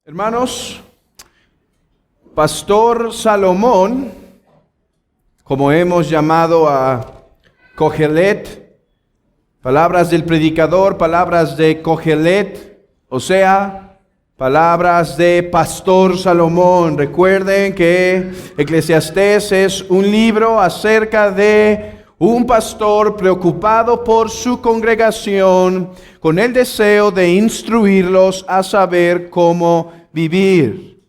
Hermanos, Pastor Salomón, como hemos llamado a Kohelet, palabras del predicador, palabras de Kohelet, o sea, palabras de Pastor Salomón. Recuerden que Eclesiastés es un libro acerca de un pastor preocupado por su congregación, con el deseo de instruirlos a saber cómo vivir.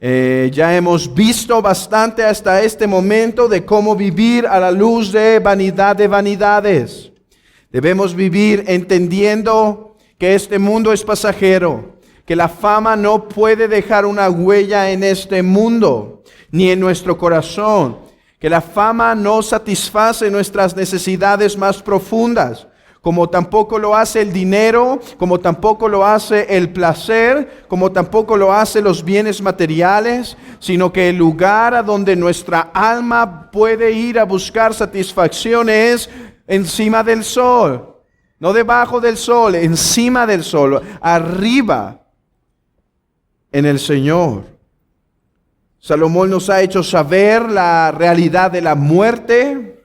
Ya hemos visto bastante hasta este momento de cómo vivir a la luz de vanidad de vanidades. Debemos vivir entendiendo que este mundo es pasajero, que la fama no puede dejar una huella en este mundo, ni en nuestro corazón, que la fama no satisface nuestras necesidades más profundas, como tampoco lo hace el dinero, como tampoco lo hace el placer, como tampoco lo hace los bienes materiales, sino que el lugar a donde nuestra alma puede ir a buscar satisfacción es encima del sol, no debajo del sol, encima del sol, arriba en el Señor. Salomón nos ha hecho saber la realidad de la muerte.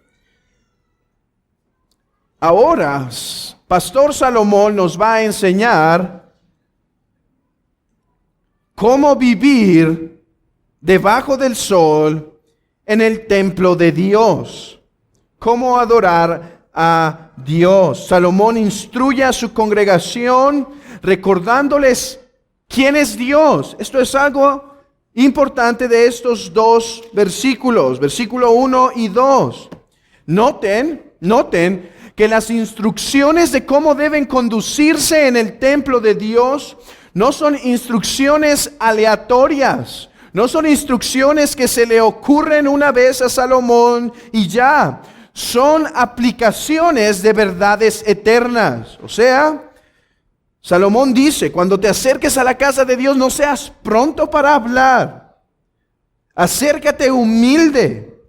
Ahora, Pastor Salomón nos va a enseñar cómo vivir debajo del sol en el templo de Dios. Cómo adorar a Dios. Salomón instruye a su congregación recordándoles quién es Dios. Esto es algo importante de estos dos versículos, versículo 1 y 2. Noten que las instrucciones de cómo deben conducirse en el templo de Dios no son instrucciones aleatorias, no son instrucciones que se le ocurren una vez a Salomón y ya. Son aplicaciones de verdades eternas. O sea, Salomón dice, cuando te acerques a la casa de Dios, no seas pronto para hablar. Acércate humilde.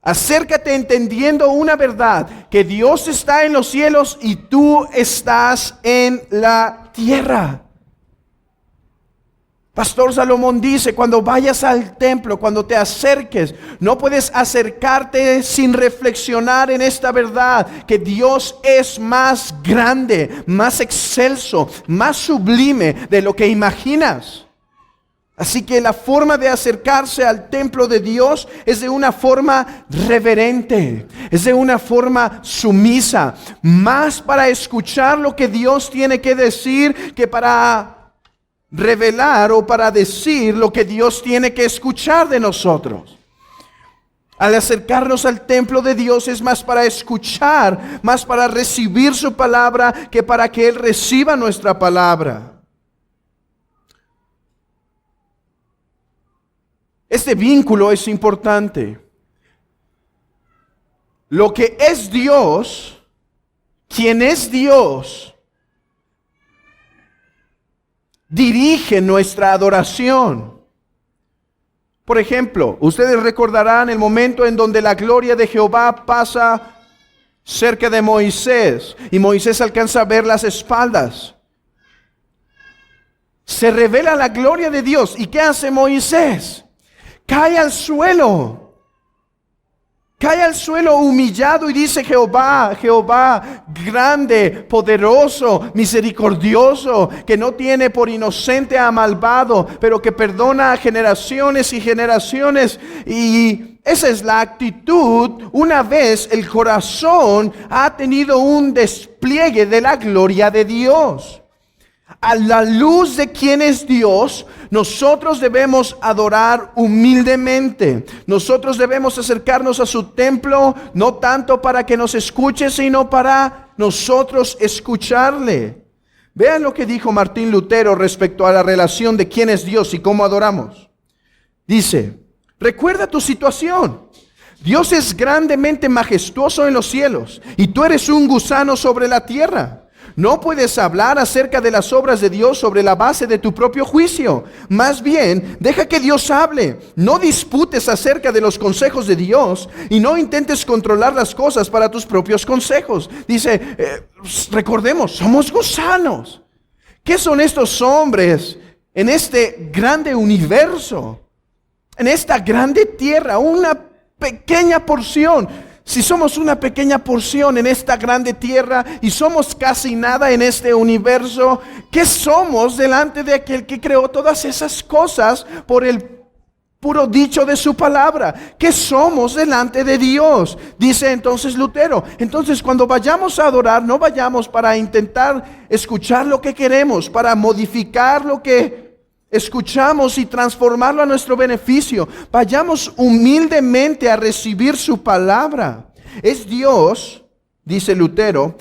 Acércate entendiendo una verdad, que Dios está en los cielos y tú estás en la tierra. Pastor Salomón dice, cuando vayas al templo, cuando te acerques, no puedes acercarte sin reflexionar en esta verdad, que Dios es más grande, más excelso, más sublime de lo que imaginas. Así que la forma de acercarse al templo de Dios es de una forma reverente, es de una forma sumisa, más para escuchar lo que Dios tiene que decir que para revelar o para decir lo que Dios tiene que escuchar de nosotros. Al acercarnos al templo de Dios es más para escuchar, más para recibir su palabra que para que Él reciba nuestra palabra. Este vínculo es importante. Lo que es Dios, quien es Dios, dirige nuestra adoración. Por ejemplo, ustedes recordarán el momento en donde la gloria de Jehová pasa cerca de Moisés y Moisés alcanza a ver las espaldas. Se revela la gloria de Dios. ¿Y qué hace Moisés? Cae al suelo humillado y dice: Jehová, Jehová, grande, poderoso, misericordioso, que no tiene por inocente a malvado, pero que perdona a generaciones y generaciones. Y esa es la actitud una vez el corazón ha tenido un despliegue de la gloria de Dios. A la luz de quién es Dios, nosotros debemos adorar humildemente. Nosotros debemos acercarnos a su templo, no tanto para que nos escuche, sino para nosotros escucharle. Vean lo que dijo Martín Lutero respecto a la relación de quién es Dios y cómo adoramos. Dice: recuerda tu situación. Dios es grandemente majestuoso en los cielos y tú eres un gusano sobre la tierra. No puedes hablar acerca de las obras de Dios sobre la base de tu propio juicio. Más bien, deja que Dios hable. No disputes acerca de los consejos de Dios y no intentes controlar las cosas para tus propios consejos. Dice, recordemos, somos gusanos. ¿Qué son estos hombres en este grande universo? En esta grande tierra, una pequeña porción. Si somos una pequeña porción en esta grande tierra y somos casi nada en este universo, ¿qué somos delante de aquel que creó todas esas cosas por el puro dicho de su palabra? ¿Qué somos delante de Dios? Dice entonces Lutero. Entonces, cuando vayamos a adorar, no vayamos para intentar escuchar lo que queremos, para modificar lo que escuchamos y transformarlo a nuestro beneficio. Vayamos humildemente a recibir su palabra. Es Dios, dice Lutero,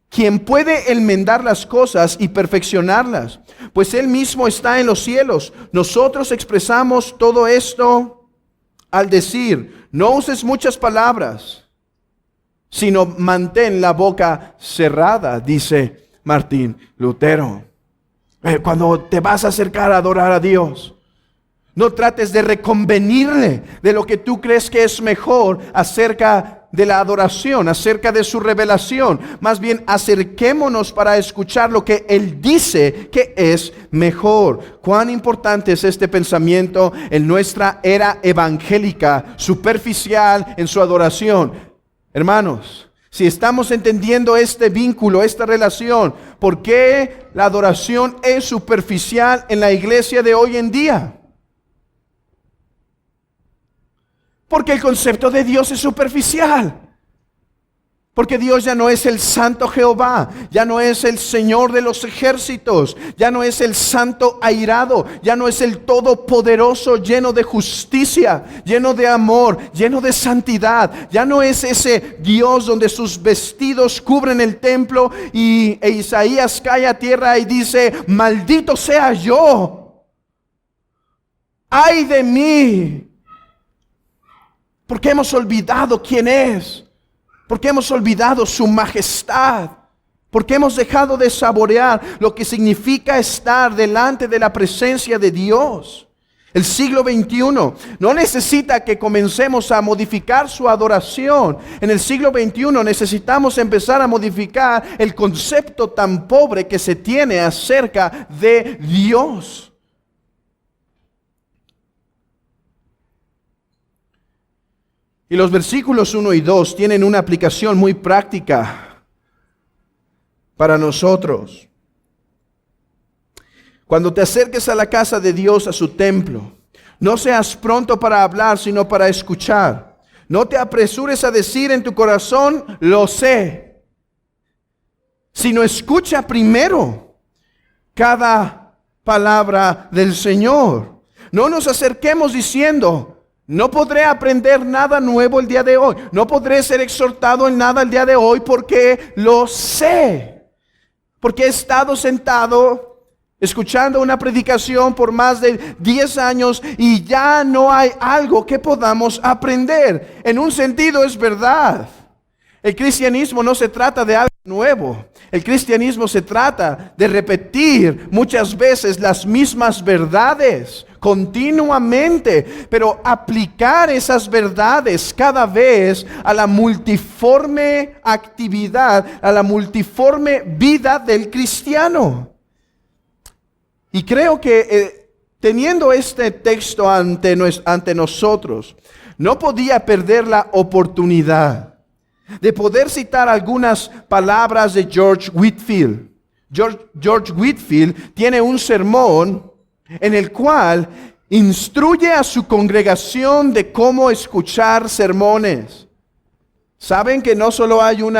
quien puede enmendar las cosas y perfeccionarlas, pues Él mismo está en los cielos. Nosotros expresamos todo esto al decir: no uses muchas palabras, sino mantén la boca cerrada, dice Martín Lutero. Cuando te vas a acercar a adorar a Dios, no trates de reconvenirle de lo que tú crees que es mejor acerca de la adoración, acerca de su revelación. Más bien, acerquémonos para escuchar lo que Él dice que es mejor. Cuán importante es este pensamiento en nuestra era evangélica, superficial en su adoración. Hermanos, si estamos entendiendo este vínculo, esta relación, ¿por qué la adoración es superficial en la iglesia de hoy en día? Porque el concepto de Dios es superficial. Porque Dios ya no es el Santo Jehová, ya no es el Señor de los ejércitos, ya no es el Santo airado, ya no es el Todopoderoso lleno de justicia, lleno de amor, lleno de santidad. Ya no es ese Dios donde sus vestidos cubren el templo e Isaías cae a tierra y dice: maldito sea yo, ay de mí, porque hemos olvidado quién es. Porque hemos olvidado su majestad. Porque hemos dejado de saborear lo que significa estar delante de la presencia de Dios. El siglo XXI no necesita que comencemos a modificar su adoración. En el siglo XXI necesitamos empezar a modificar el concepto tan pobre que se tiene acerca de Dios. Y los versículos 1 y 2 tienen una aplicación muy práctica para nosotros. Cuando te acerques a la casa de Dios, a su templo, no seas pronto para hablar, sino para escuchar. No te apresures a decir en tu corazón: lo sé. Sino escucha primero cada palabra del Señor. No nos acerquemos diciendo: no podré aprender nada nuevo el día de hoy. No podré ser exhortado en nada el día de hoy porque lo sé. Porque he estado sentado escuchando una predicación por más de 10 años y ya no hay algo que podamos aprender. En un sentido es verdad. El cristianismo no se trata de algo nuevo. El cristianismo se trata de repetir muchas veces las mismas verdades continuamente, pero aplicar esas verdades cada vez a la multiforme actividad, a la multiforme vida del cristiano. Y creo que teniendo este texto ante nosotros, no podía perder la oportunidad de poder citar algunas palabras de George Whitefield. George Whitefield tiene un sermón en el cual instruye a su congregación de cómo escuchar sermones. ¿Saben que no solo hay un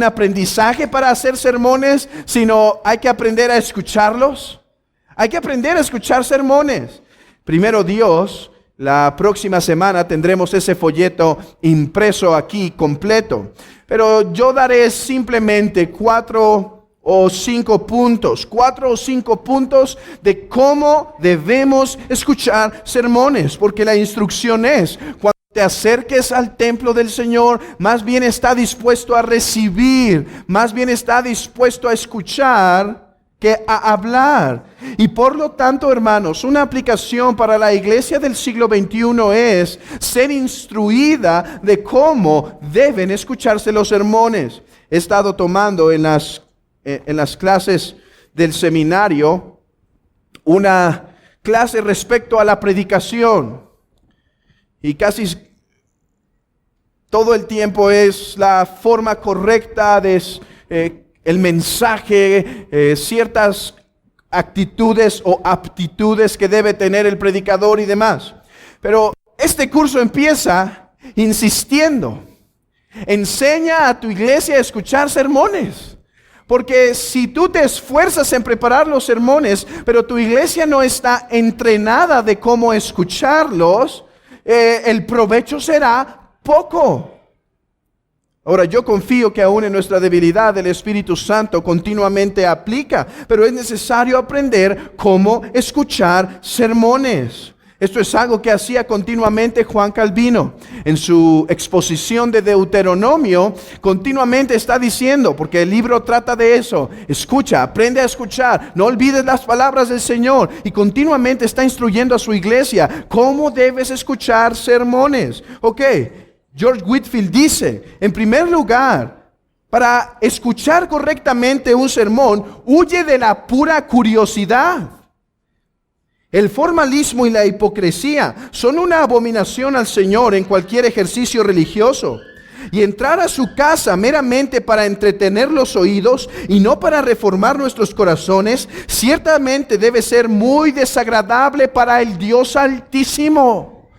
aprendizaje para hacer sermones, sino hay que aprender a escucharlos? Hay que aprender a escuchar sermones. Primero Dios, la próxima semana tendremos ese folleto impreso aquí completo. Pero yo daré simplemente 4 o 5 puntos de cómo debemos escuchar sermones. Porque la instrucción es: cuando te acerques al templo del Señor, más bien está dispuesto a recibir, más bien está dispuesto a escuchar que a hablar. Y por lo tanto, hermanos, una aplicación para la iglesia del siglo XXI es ser instruida de cómo deben escucharse los sermones. He estado tomando en las clases del seminario una clase respecto a la predicación. Y casi todo el tiempo es la forma correcta de el mensaje, ciertas actitudes o aptitudes que debe tener el predicador y demás. Pero este curso empieza insistiendo: enseña a tu iglesia a escuchar sermones. Porque si tú te esfuerzas en preparar los sermones, pero tu iglesia no está entrenada de cómo escucharlos, el provecho será poco. Ahora, yo confío que aún en nuestra debilidad el Espíritu Santo continuamente aplica, pero es necesario aprender cómo escuchar sermones. Esto es algo que hacía continuamente Juan Calvino. En su exposición de Deuteronomio, continuamente está diciendo, porque el libro trata de eso: escucha, aprende a escuchar, no olvides las palabras del Señor. Y continuamente está instruyendo a su iglesia cómo debes escuchar sermones. Ok, George Whitefield dice, en primer lugar, para escuchar correctamente un sermón, huye de la pura curiosidad. El formalismo y la hipocresía son una abominación al Señor en cualquier ejercicio religioso. Y entrar a su casa meramente para entretener los oídos y no para reformar nuestros corazones, ciertamente debe ser muy desagradable para el Dios Altísimo.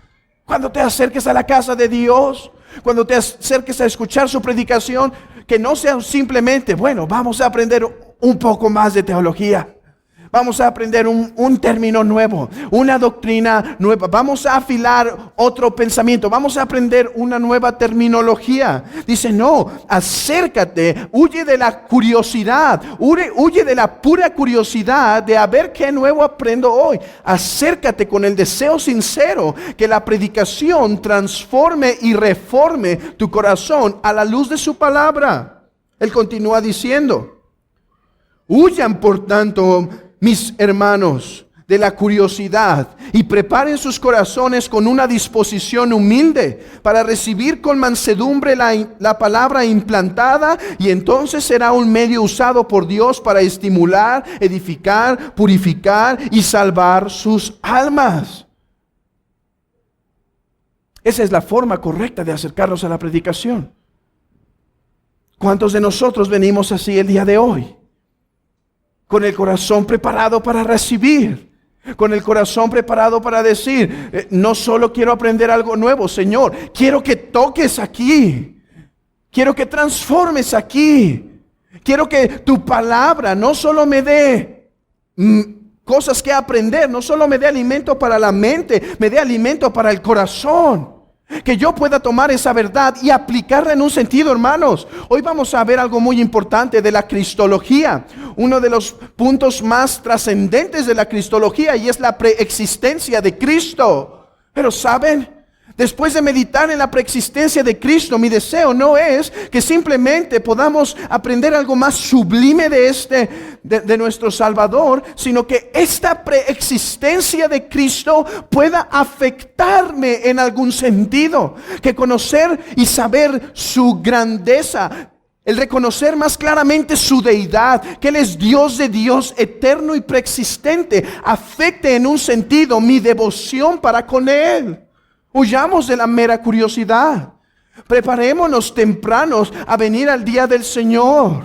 Cuando te acerques a la casa de Dios, cuando te acerques a escuchar su predicación, que no sea simplemente, bueno, vamos a aprender un poco más de teología. Vamos a aprender un término nuevo, una doctrina nueva. Vamos a afilar otro pensamiento. Vamos a aprender una nueva terminología. Dice, no, acércate, huye de la curiosidad, huye de la pura curiosidad de a ver qué nuevo aprendo hoy. Acércate con el deseo sincero que la predicación transforme y reforme tu corazón a la luz de su palabra. Él continúa diciendo, huyan por tanto, mis hermanos, de la curiosidad, y preparen sus corazones con una disposición humilde para recibir con mansedumbre la palabra implantada, y entonces será un medio usado por Dios para estimular, edificar, purificar y salvar sus almas. Esa es la forma correcta de acercarnos a la predicación. ¿Cuántos de nosotros venimos así el día de hoy? Con el corazón preparado para recibir, con el corazón preparado para decir, no solo quiero aprender algo nuevo, Señor, quiero que toques aquí, quiero que transformes aquí, quiero que tu palabra no solo me dé cosas que aprender, no solo me dé alimento para la mente, me dé alimento para el corazón. Que yo pueda tomar esa verdad y aplicarla en un sentido, hermanos. Hoy vamos a ver algo muy importante de la cristología. Uno de los puntos más trascendentes de la cristología, y es la preexistencia de Cristo. Pero ¿saben? Después de meditar en la preexistencia de Cristo, mi deseo no es que simplemente podamos aprender algo más sublime de nuestro Salvador, sino que esta preexistencia de Cristo pueda afectarme en algún sentido. Que conocer y saber su grandeza, el reconocer más claramente su deidad, que Él es Dios de Dios, eterno y preexistente, afecte en un sentido mi devoción para con Él. Huyamos de la mera curiosidad. Preparémonos tempranos a venir al día del Señor.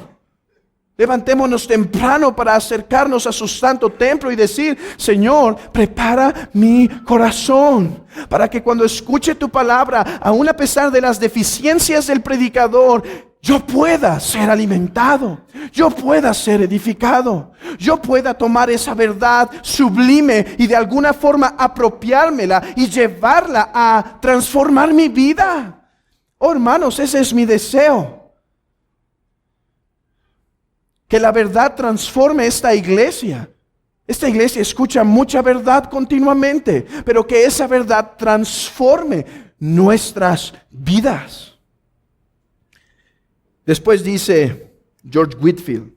Levantémonos temprano para acercarnos a su santo templo y decir, Señor, prepara mi corazón para que cuando escuche tu palabra, aun a pesar de las deficiencias del predicador, yo pueda ser alimentado, yo pueda ser edificado, yo pueda tomar esa verdad sublime y de alguna forma apropiármela y llevarla a transformar mi vida. Oh, hermanos, ese es mi deseo. Que la verdad transforme esta iglesia. Esta iglesia escucha mucha verdad continuamente, pero que esa verdad transforme nuestras vidas. Después dice George Whitefield,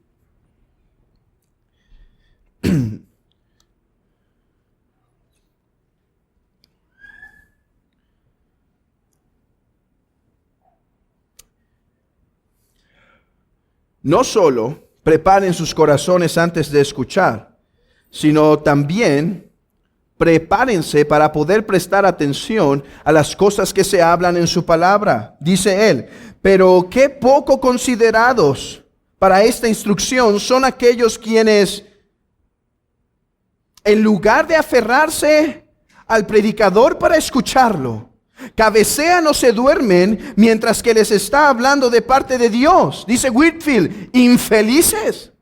no solo preparen sus corazones antes de escuchar, sino también prepárense para poder prestar atención a las cosas que se hablan en su palabra. Dice él, pero qué poco considerados para esta instrucción son aquellos quienes, en lugar de aferrarse al predicador para escucharlo, cabecean o se duermen mientras que les está hablando de parte de Dios. Dice Whitefield, infelices.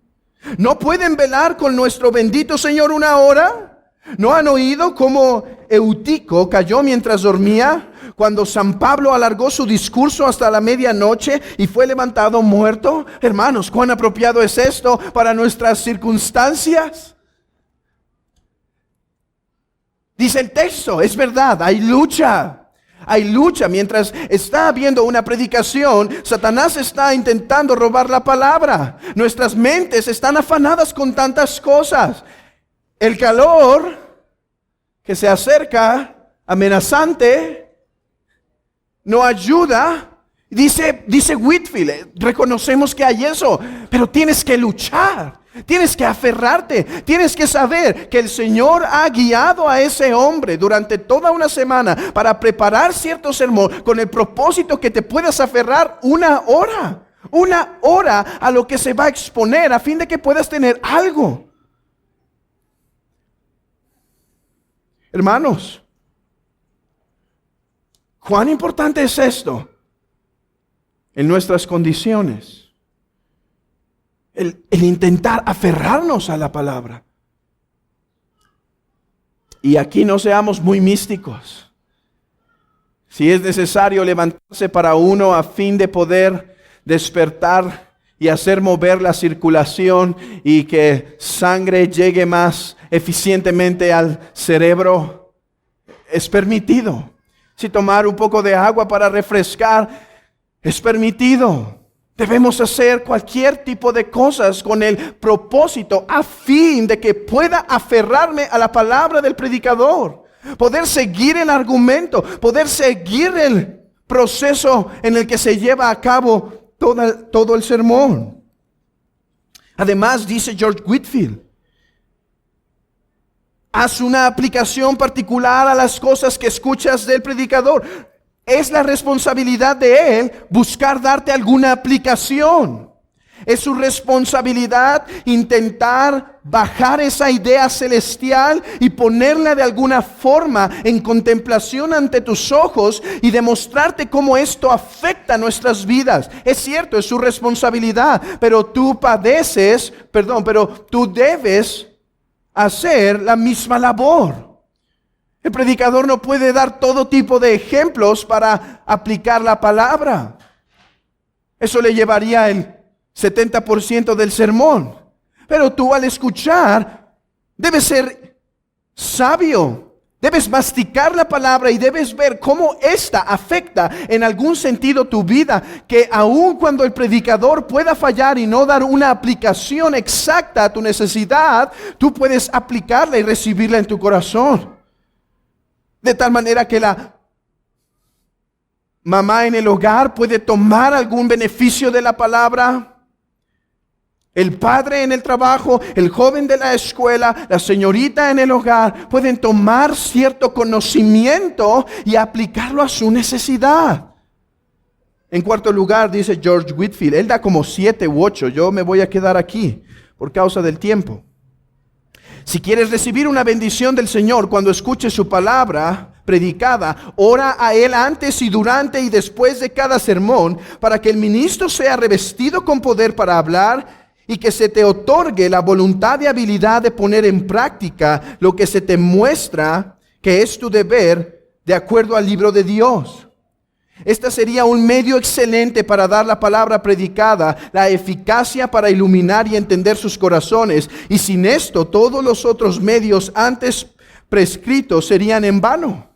¿No pueden velar con nuestro bendito Señor una hora? ¿No han oído cómo Eutico cayó mientras dormía, cuando San Pablo alargó su discurso hasta la medianoche y fue levantado muerto? Hermanos, ¿cuán apropiado es esto para nuestras circunstancias? Dice el texto, es verdad, hay lucha. Hay lucha. Mientras está habiendo una predicación, Satanás está intentando robar la palabra. Nuestras mentes están afanadas con tantas cosas. El calor que se acerca, amenazante, no ayuda. Dice Whitefield, reconocemos que hay eso, pero tienes que luchar. Tienes que aferrarte, tienes que saber que el Señor ha guiado a ese hombre durante toda una semana para preparar cierto sermón con el propósito que te puedas aferrar una hora a lo que se va a exponer a fin de que puedas tener algo. Hermanos, ¿cuán importante es esto en nuestras condiciones? El intentar aferrarnos a la palabra. Y aquí no seamos muy místicos. Si es necesario levantarse para uno a fin de poder despertar y hacer mover la circulación y que sangre llegue más eficientemente al cerebro, es permitido. Si tomar un poco de agua para refrescar, es permitido. Debemos hacer cualquier tipo de cosas con el propósito a fin de que pueda aferrarme a la palabra del predicador, poder seguir el argumento, poder seguir el proceso en el que se lleva a cabo todo el sermón. Además, dice George Whitefield, haz una aplicación particular a las cosas que escuchas del predicador. Es la responsabilidad de él buscar darte alguna aplicación. Es su responsabilidad intentar bajar esa idea celestial y ponerla de alguna forma en contemplación ante tus ojos y demostrarte cómo esto afecta nuestras vidas. Es cierto, es su responsabilidad, pero tú debes hacer la misma labor. El predicador no puede dar todo tipo de ejemplos para aplicar la palabra. Eso le llevaría el 70% del sermón. Pero tú al escuchar debes ser sabio. Debes masticar la palabra y debes ver cómo esta afecta en algún sentido tu vida. Que aun cuando el predicador pueda fallar y no dar una aplicación exacta a tu necesidad, tú puedes aplicarla y recibirla en tu corazón. De tal manera que la mamá en el hogar puede tomar algún beneficio de la palabra. El padre en el trabajo, el joven de la escuela, la señorita en el hogar, pueden tomar cierto conocimiento y aplicarlo a su necesidad. En cuarto lugar, dice George Whitefield, él da como 7 u 8. Yo me voy a quedar aquí por causa del tiempo. Si quieres recibir una bendición del Señor cuando escuches su palabra predicada, ora a Él antes y durante y después de cada sermón para que el ministro sea revestido con poder para hablar y que se te otorgue la voluntad y habilidad de poner en práctica lo que se te muestra que es tu deber de acuerdo al libro de Dios. Esta sería un medio excelente para dar la palabra predicada, la eficacia para iluminar y entender sus corazones. Y sin esto, todos los otros medios antes prescritos serían en vano.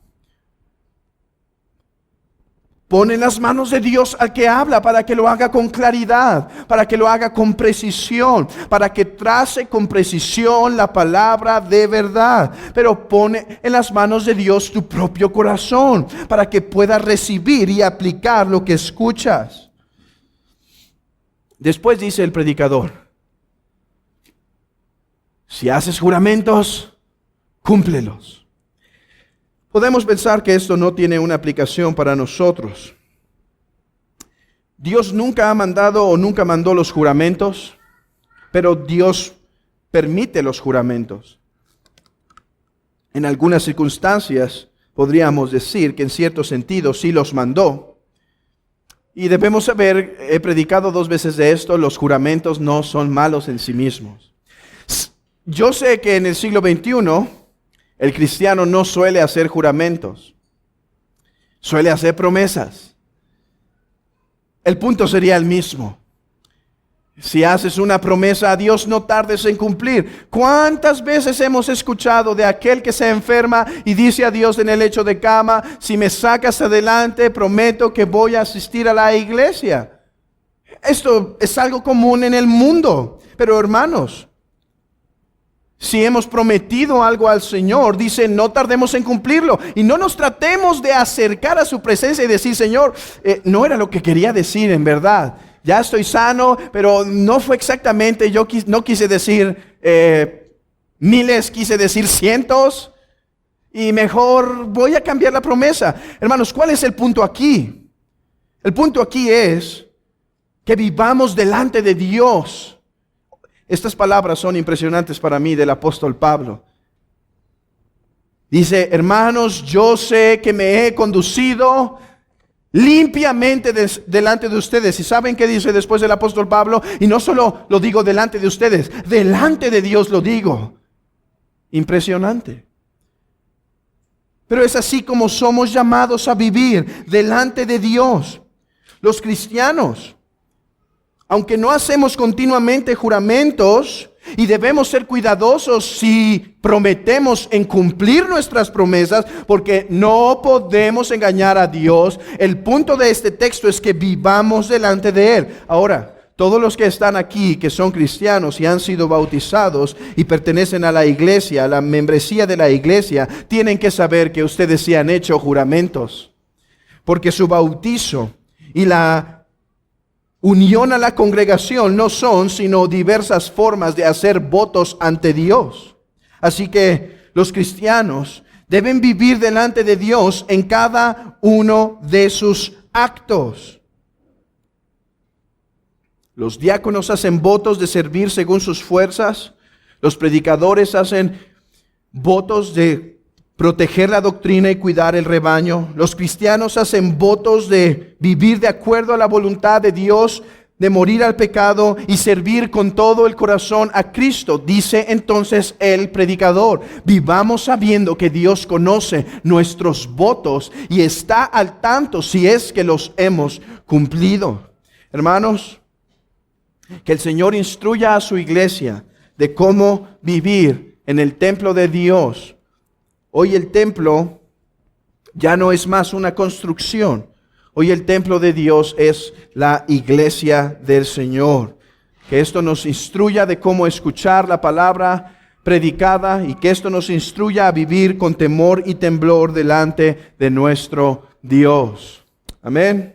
Pon en las manos de Dios al que habla para que lo haga con claridad, para que lo haga con precisión, para que trace con precisión la palabra de verdad. Pero pone en las manos de Dios tu propio corazón para que puedas recibir y aplicar lo que escuchas. Después dice el predicador, Si haces juramentos, cúmplelos. Podemos pensar que esto no tiene una aplicación para nosotros. Dios nunca ha mandado o nunca mandó los juramentos, pero Dios permite los juramentos. En algunas circunstancias podríamos decir que en cierto sentido sí los mandó. Y debemos saber, he predicado 2 veces de esto, los juramentos no son malos en sí mismos. Yo sé que en el siglo XXI el cristiano no suele hacer juramentos, suele hacer promesas. El punto sería el mismo. Si haces una promesa a Dios, no tardes en cumplir. ¿Cuántas veces hemos escuchado de aquel que se enferma y dice a Dios en el lecho de cama, si me sacas adelante, prometo que voy a asistir a la iglesia? Esto es algo común en el mundo. Pero hermanos, si hemos prometido algo al Señor, dice, no tardemos en cumplirlo. Y no nos tratemos de acercar a su presencia y decir, Señor, no era lo que quería decir en verdad. Ya estoy sano, pero no fue exactamente, no quise decir miles, quise decir cientos. Y mejor voy a cambiar la promesa. Hermanos, ¿cuál es el punto aquí? El punto aquí es que vivamos delante de Dios. Estas palabras son impresionantes para mí del apóstol Pablo. Dice, hermanos, yo sé que me he conducido limpiamente delante de ustedes. ¿Y saben qué dice después el apóstol Pablo? Y no solo lo digo delante de ustedes, delante de Dios lo digo. Impresionante. Pero es así como somos llamados a vivir delante de Dios. Los cristianos, aunque no hacemos continuamente juramentos y debemos ser cuidadosos si prometemos en cumplir nuestras promesas, porque no podemos engañar a Dios. El punto de este texto es que vivamos delante de Él. Ahora, todos los que están aquí, que son cristianos y han sido bautizados y pertenecen a la iglesia, a la membresía de la iglesia, tienen que saber que ustedes sí han hecho juramentos, porque su bautizo y la unión a la congregación no son sino diversas formas de hacer votos ante Dios. Así que los cristianos deben vivir delante de Dios en cada uno de sus actos. Los diáconos hacen votos de servir según sus fuerzas. Los predicadores hacen votos de proteger la doctrina y cuidar el rebaño. Los cristianos hacen votos de vivir de acuerdo a la voluntad de Dios, de morir al pecado y servir con todo el corazón a Cristo. Dice entonces el predicador, vivamos sabiendo que Dios conoce nuestros votos y está al tanto si es que los hemos cumplido. Hermanos, que el Señor instruya a su iglesia de cómo vivir en el templo de Dios. Hoy el templo ya no es más una construcción. Hoy el templo de Dios es la iglesia del Señor. Que esto nos instruya de cómo escuchar la palabra predicada y que esto nos instruya a vivir con temor y temblor delante de nuestro Dios. Amén.